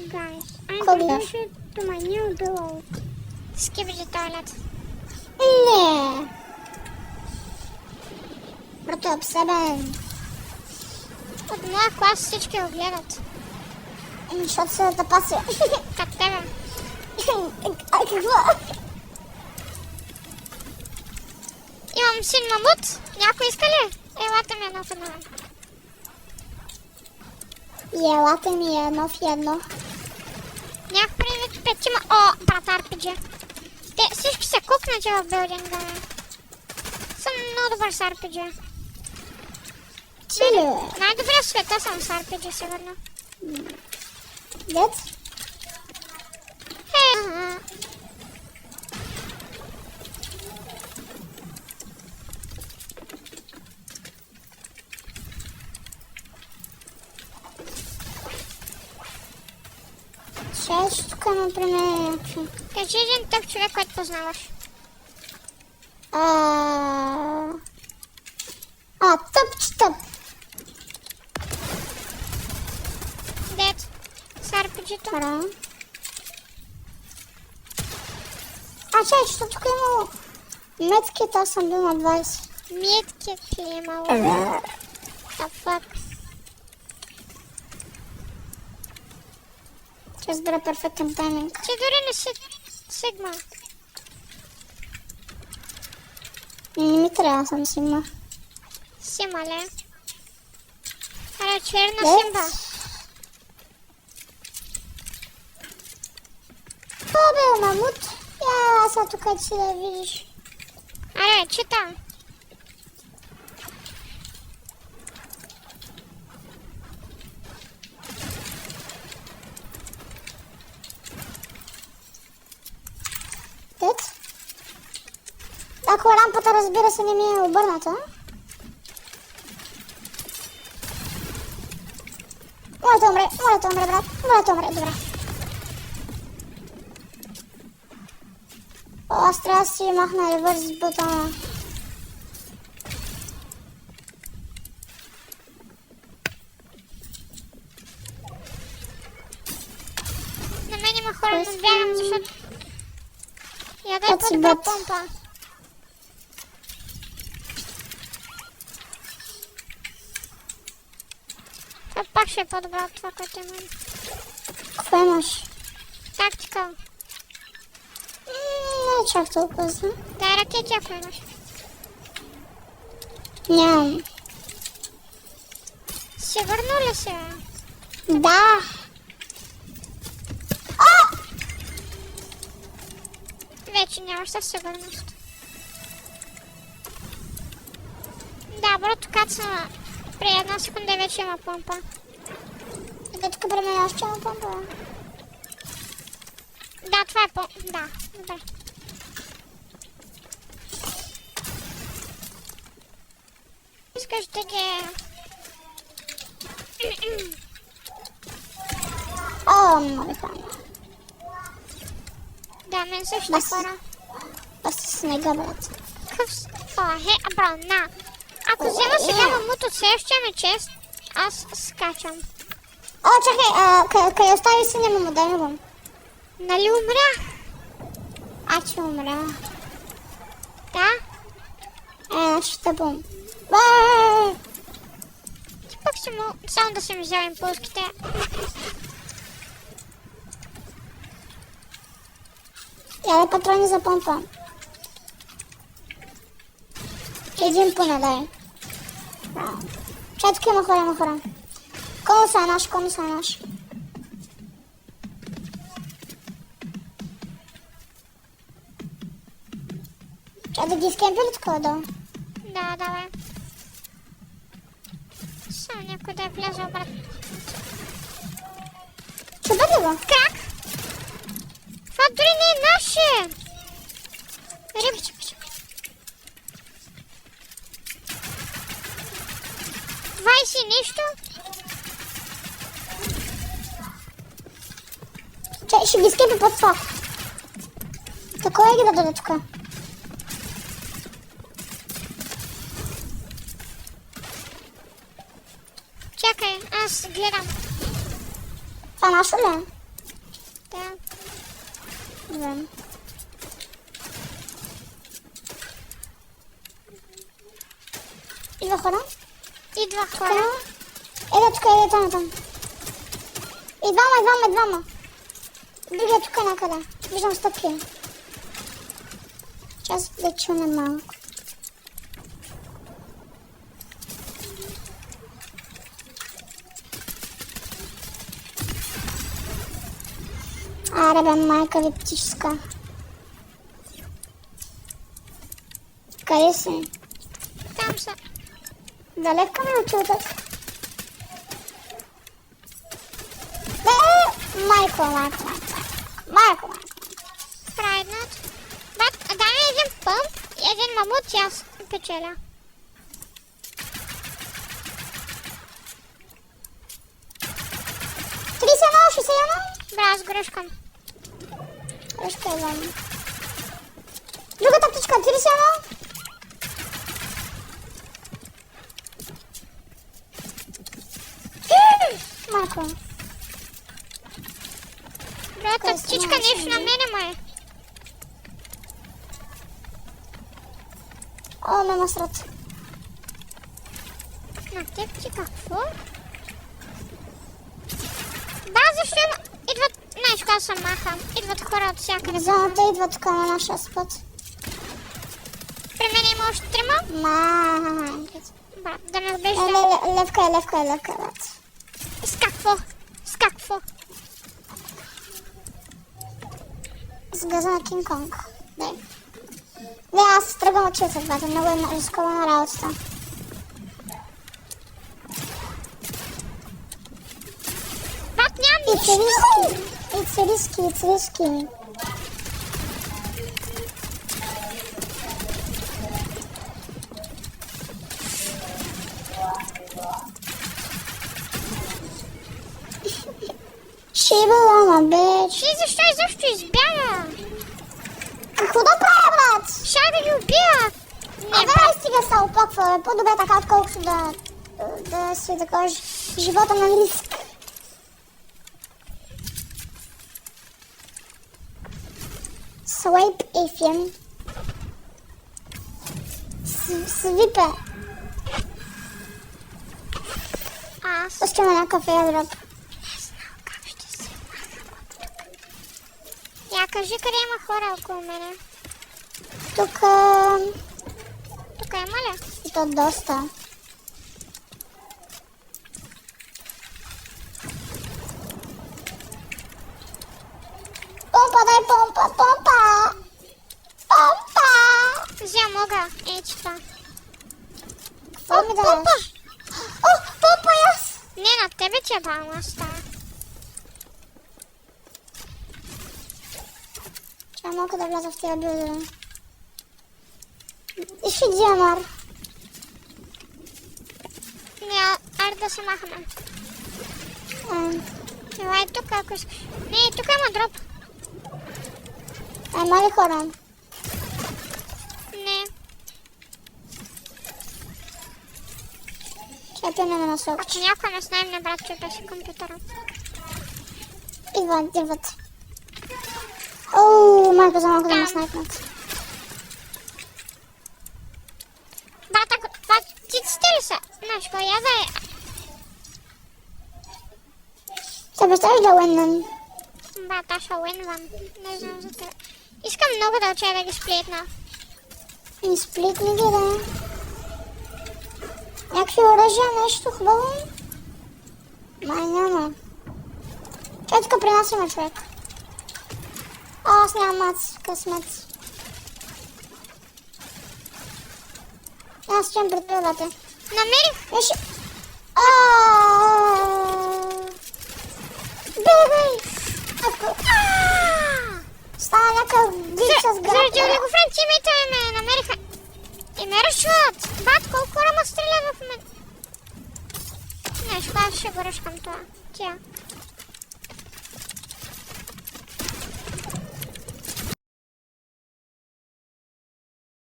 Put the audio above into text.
guys. I Kogo? introduce you to my new duo. Skibidi toilet. Nie. Брато, обсебен. От моя клас всички го гледат. Защото се да пася. Как тебе. А какво? Имам син мамут. Някой иска ли? Елата ми едно в едно. И елата ми е едно в едно. Нямах предвид петима. О, брат RPG. Те всички са кукнати в билдинга. Съм много добър с RPG. Ти ли? Най-добре в света съм с RPG, сигурно. Дет? Хей. Чеш, тук например някакви. Кажи един тъп човек, който познаваш. Тъп. Дед. С RPG-то. Хора. Чеш, защото тук имало метките, аз съм бил на 20. Миткет ли имало? The fuck? Ще избера перфектен тайминг. Ти дори не си Сигма. Не ми трябва, съм Сигма. Сима ли? Аре, черна Дет? Симба. Бе, мамут. Я сега тук си да видиш. Аре, чита. Дет? Ако лампата, разбира се, не ми е обърната. Моля да умре, брат. Моля да умре, добре. Аз трябва да си махна ревърс бутона. На мен има хора, но бягам, защото яда Ето си по-добра бот. помпа. Това пак ще е по-добра от това, което имам. Какво имаш? Тактика. Не е чак толкова зле. Дай ракети, ако имаш. Нямам. Сигурно ли си? Да. Вече нямаш със сигурност. Да, брото кацна при една секунда и вече има помпа. Да, тук при мен още има помпа. Да, това е помпа. Да, добре. Искаш да ги... О, много храна. Да, мен също Бас. хора. Аз си снега, брат. Бро, на. Ако взема сега мамут от следващия ми чест, аз скачам. О, чакай, къде остави синя мамо, дай ми го. Нали умрях? Че умря. Да? Значи ще бум. Бай! Ти пък си му... Само да съм взял импулските. Яде патрони за помпа. Един поне дай. Чай, тук има хора. Конуса е наш. Чай да ги изкемпи ли тук долу? Да, давай. Само някой да е влязъл, брат. Чубете го. Как? Това дори не е наше! Риби, чакай. Вайси нещо? Чай, ще ги изкемпи под това. Такова ги да даде тук. Чакай, аз гледам. Това нашо ли е? Та. Вон. Идва хора? Идва хора. Тук е там. И двама. Другия тук е някъде. Виждам стъпки. Час да чуне малко. Аре бе, майка ви птичка. Къде си? Там са. Далеко ми очутък. Майко. Прайднат. Бат, дай ми един пъмп и един мамут и аз печеля. Бра, с грешкам. Грешка е заедно. Другата птичка, 31. Майко. Другата птичка нещо на мене му е. О, ме насрат. На теб ти какво? Да, защо идват... Знаеш, кога съм махам. Идват хора от всякъде. Зоната идва тук на нашия спот. При мен има още трима. Брат, да ме убежда. Левка е, брат. С какво? С газа на Кинг Конг. Не, аз тръгвам от чуца, брат. Много е рискована работата. Брат, нямам нищо. It's risky. Шибала, бич. Ти защо изобщо избяга? Какво да правя, брат? Щях да ги убия. Абе, стига се опаква. По-добре така, отколкото да си, да кажеш, живота на риск. Свейп ефим. Свипе. Аз Пускаме някакъв airdrop. не знам как ще се махам. Я кажи къде има хора около мене. Тук Тук има ли? и то доста. Помпа, дай помпа! Взя мога. Ей, че това. Какво ми даваш? О, помпа, аз! Не, на тебе ти е балмаста. Чай малко да вляза в тия билдове. Иши Диамар. Не, айде да се махаме. Елай тук, ако искаш. Не, тук има дроп. Има ли хора? Не. Чай пинеме на сок. Ако някой ме снайм, брат, чупя си компютъра. Идват. Оу, майко за малко да ме Там. снайпнат. Брат, ако това птиците ли са? Знаеш, кой я да е? Се представиш да уиннем? Брат, аз ще уинвам. Не знам за теб. Искам много да уча да ги сплитна. И сплитни ги, да. Някакви оръжия, нещо хубаво? Май няма. Чай тук при нас има човек. Аз нямам мац, късмет. Аз чем пред билдата. Намерих. Виж. Бебе! Стана някакъв дик с град. Заради олигофрен тимите ме намериха. И ме ръшват. Бат, колко хора ме стрелят в мен. Знаеш, аз ще го ръшкам това. Тя.